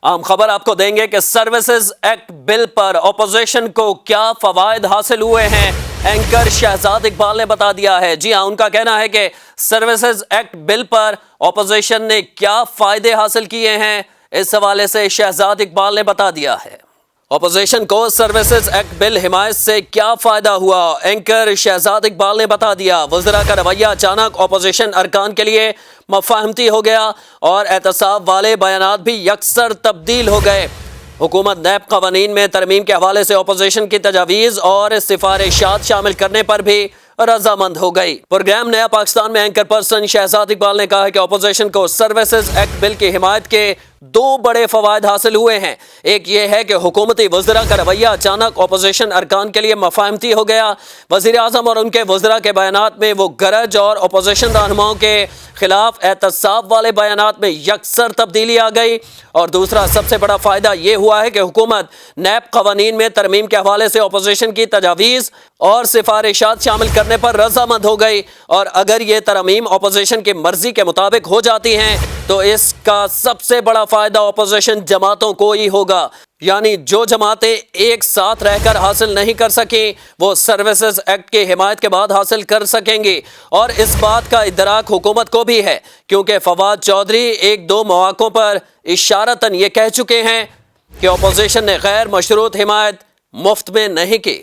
आम खबर आपको देंगे कि सर्विसेज एक्ट बिल पर अपोजिशन को क्या फवायद हासिल हुए हैं, एंकर शहजाद इकबाल ने बता दिया है। जी हां, उनका कहना है कि सर्विसेज एक्ट बिल पर अपोजिशन ने क्या फायदे हासिल किए हैं, इस हवाले से शहजाद इकबाल ने बता दिया है। अपोजिशन को सर्विसेज एक्ट बिल हिमायत से क्या फायदा हुआ, एंकर शहजाद इकबाल ने बता दिया। वज़रा का रवैया अचानक अपोजिशन अरकान के लिए मफाहमती हो गया और एहतसाब वाले बयानात भी यकसर तब्दील हो गए। हुकूमत नैब कवानीन में तरमीम के हवाले से अपोजिशन की तजावीज़ और सिफारिशात शामिल करने पर भी रजामंद हो गई। प्रोग्राम नया पाकिस्तान में एंकर पर्सन शहजाद इकबाल ने कहा कि अपोजिशन को सर्विसेज एक्ट बिल की हिमायत के दो बड़े फवायद हासिल हुए हैं। एक ये है कि हुकूमती वज़रा का रवैया अचानक अपोजिशन अरकान के लिए मफाहमती हो गया। वज़ीर आज़म और उनके वज़रा के बयानात में वो गरज और अपोजिशन रहनुमाओं के खिलाफ एहतसाब वाले बयानात में यकसर तब्दीली आ गई। और दूसरा सबसे बड़ा फ़ायदा ये हुआ है कि हुकूमत नैब कवानीन में तरमीम के हवाले से अपोजिशन की तजावीज़ और सिफारिशात शामिल करने पर रजामंद हो गई। और अगर ये तरमीम अपोजिशन की मर्जी के मुताबिक हो जाती हैं तो इसका सबसे बड़ा फ़ायदा अपोजिशन जमातों को ही होगा। यानी जो जमातें एक साथ रहकर हासिल नहीं कर सकें वो सर्विसेज एक्ट की हिमायत के बाद हासिल कर सकेंगी। और इस बात का इदराक हुकूमत को भी है, क्योंकि फवाद चौधरी एक दो मौक़ों पर इशारतन ये कह चुके हैं कि अपोजिशन ने गैर मशरूत हिमायत मुफ्त में नहीं की।